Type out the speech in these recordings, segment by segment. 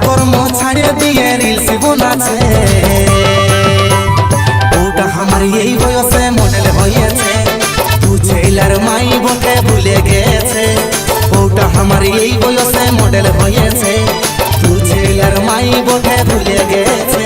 কর্ম ছাড়িয়ে দিয়ে রিলস বানাচ্ছে। ওটা আমার এই বয়সে মডেল হয়েছে, তু ছেলার মাই বটে ভুলে গেছে। ওটা আমার এই বয়সে মডেল হয়েছে, তু ছেলার মাই বটে ভুলে গেছে।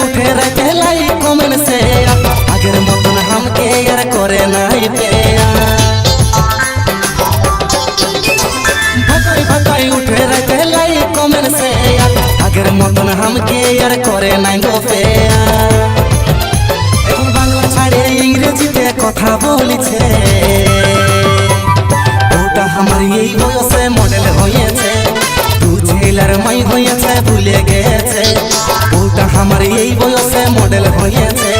उठे रहते लाई कमेंट से अगर मतन हमके यार करे नहीं पेया। भगाई उठे रहते लाई कमेंट से अगर मतन हमके यार करे नहीं गो पेया। এখন বাংলা ছাড়ে ইংরেজিতে কথা বলিছে। ওটা আমার এই বয়সে মডেল হয়েছে, তু ছেলার মাই হয়েছে ভুলে গেছে। ওটা আমার এই বয়সে মডেল হয়েছে,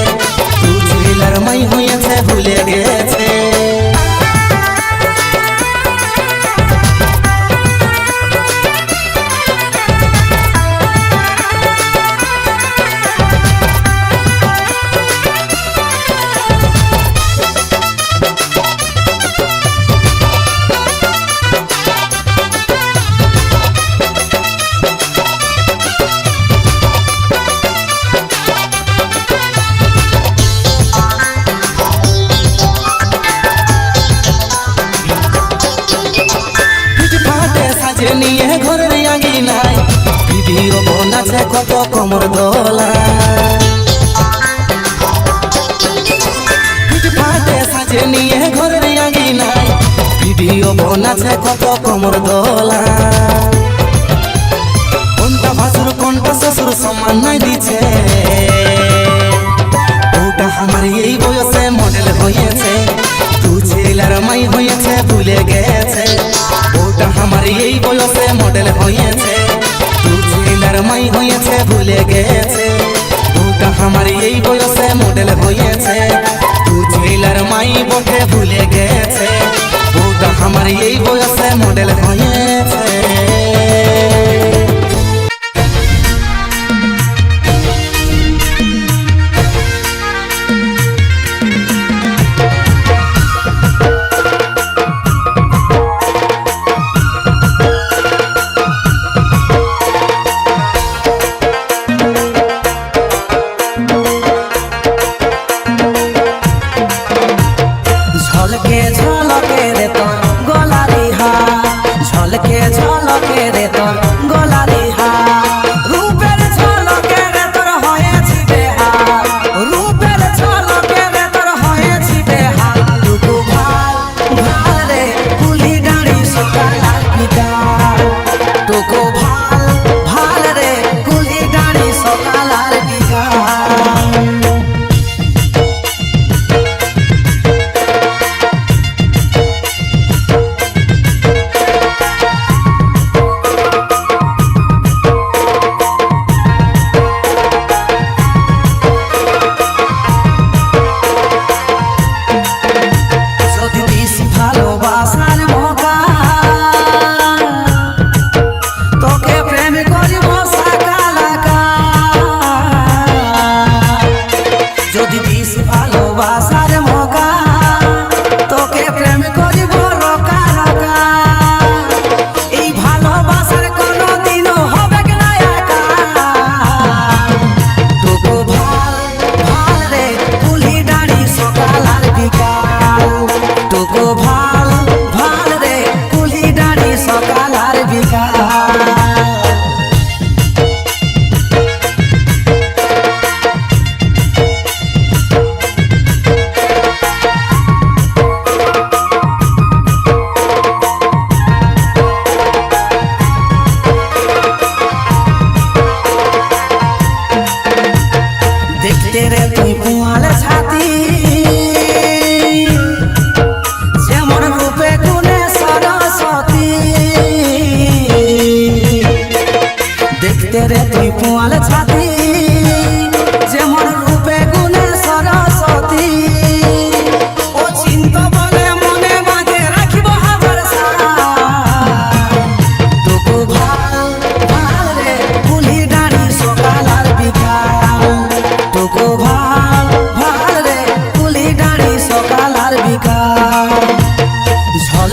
তু ছেলার মাই হয়েছে ভুলে গেছে। নিয়ে ঘরের আঙিনায় ভিডিও বানাচ্ছে কত কমর দোলা। ফাটে সাজে নিয়ে ঘরের আঙিনায় ভিডিও বানাচ্ছে কত কমর দোলা। কোনটা ভাসুর কোনটা শ্বশুর সম্মান নাই দিছে। ওটা আমার এই বয়সে মডেল হয়েছে, তু ছেলার মাই হয়েছে ভুলে গেছে। ওটা আমার এই বয়সে মডেল হয়েছে, তু ছেলার মাই হয়েছে ভুলে গেছে। ওটা আমার এই বয়সে মডেল হয়েছে, তু ছেলার মাই বটে ভুলে গেছে। ওটা আমার এই বয়সে মডেল হয়েছে।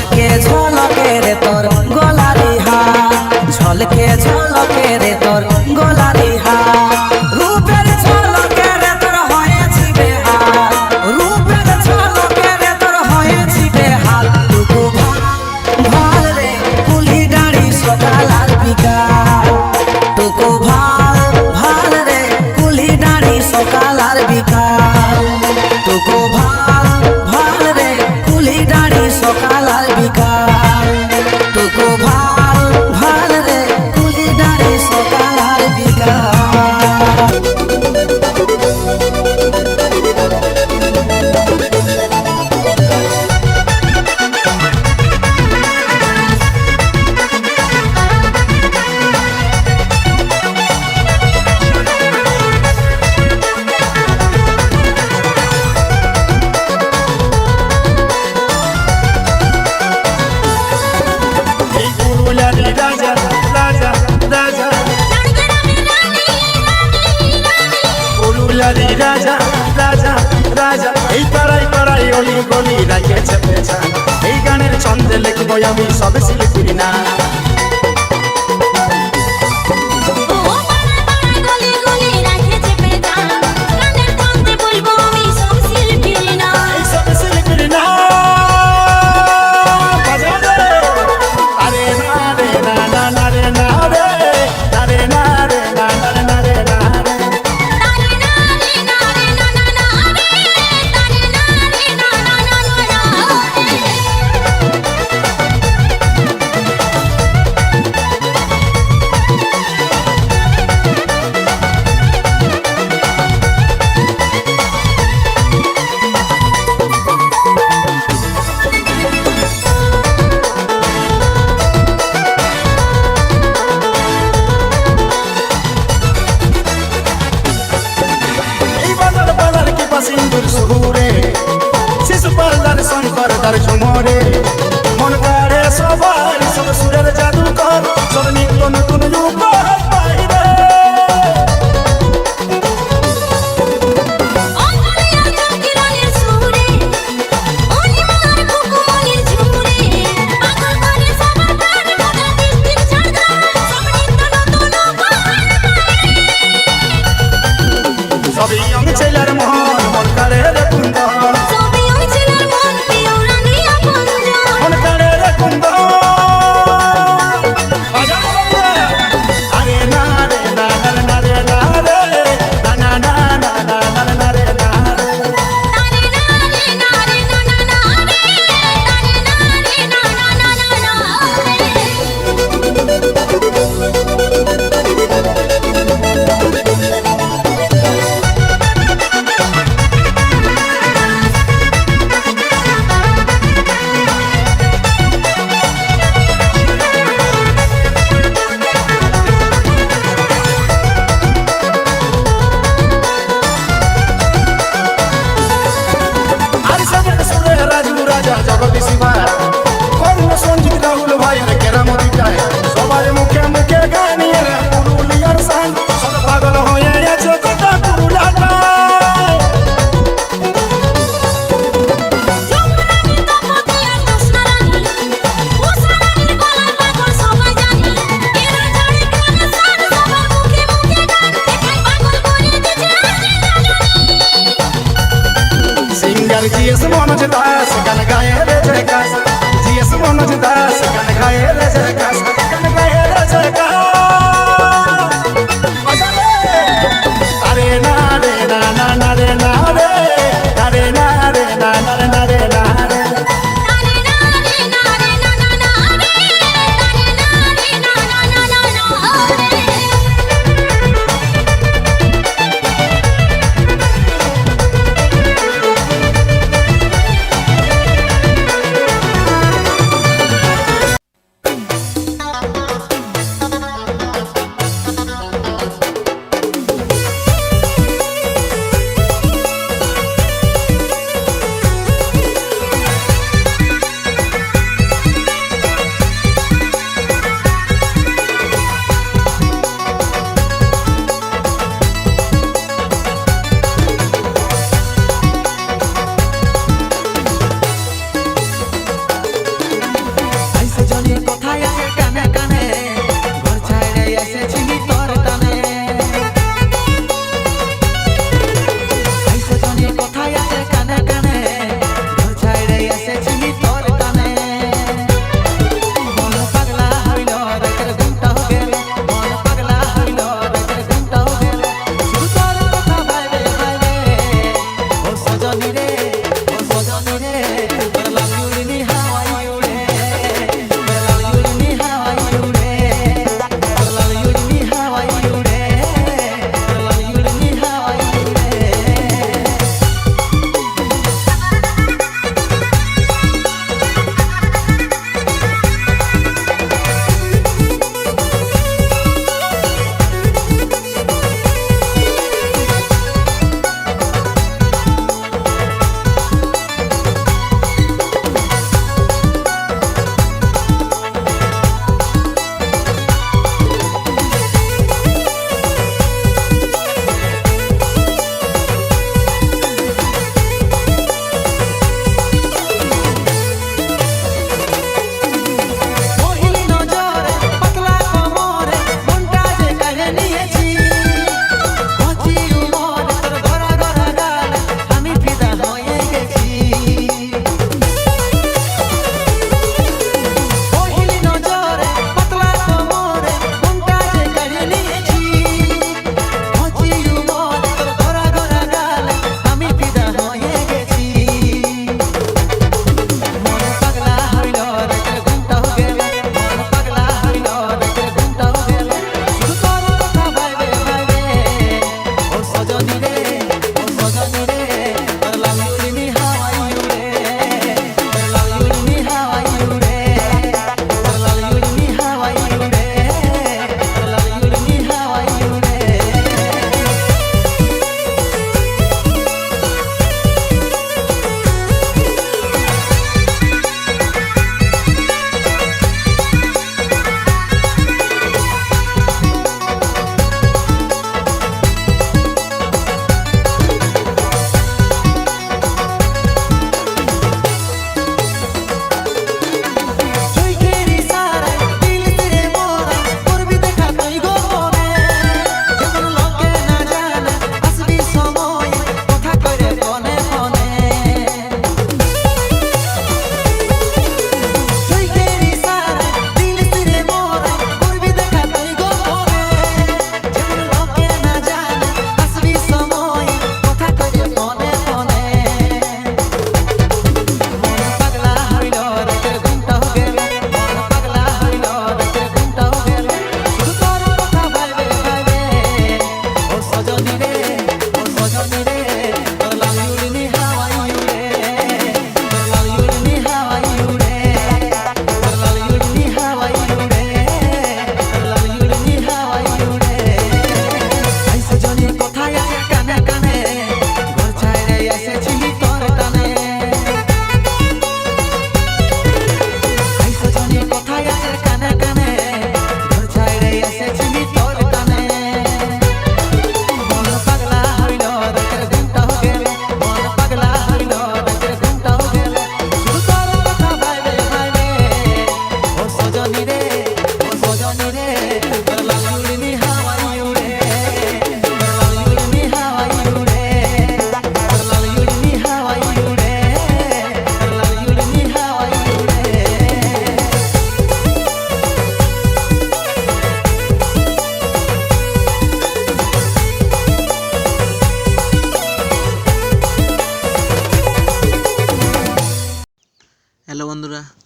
ঝলকে ঝলকে রে তোর গলারি হার ঝলকে ঝলকে রে তোর গলারি হার রূপের ঝলকে রে তোর হয়েছি বেহাল রূপের ঝলকে রে তোর হয়েছি বেহাল টুকু ভাল রে কুলি দাড়ি সকাল আর বিকাল টুকু ভাল রে কুলি দাড়ি সকাল আর বিকাল টুকু ভাল রে কুলি দাড়ি সকাল আর বিকাল টুকু ভাল রে কুলি দাড়ি সকাল আর বিকাল রাজা রাজা রাজা এই পাড়াই পাড়াই অলি গলি রাখেছে পেছান এই গানের ছন্দে লিখবো আমি সব শিল্পী না সিন্দুর সুরে শিশুপাল দার শঙ্কর দার ঝুমরে মন কাড়ে সবার সব সুরের জাদুকর সব নিত্য নতুন রূপ বাইরে সবই আমি ছেলের মন মন কাড়ে রে কুন্দন সবই আমি ছেলের মন প্রিয় রানী আপন মন কাড়ে রে কুন্দন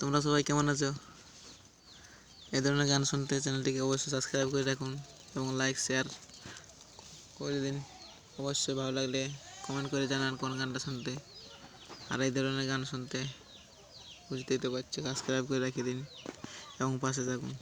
তোমরা সবাই কেমন আছো? এই ধরনের গান শুনতে চ্যানেলটিকে অবশ্যই সাবস্ক্রাইব করে রাখুন এবং লাইক শেয়ার করে দিন। অবশ্যই ভালো লাগলে কমেন্ট করে জানান কোন গানটা শুনতে। আর এই ধরনের গান শুনতে বুঝতেই তো পারছো, সাবস্ক্রাইব করে রেখে দিন এবং পাশে থাকুন।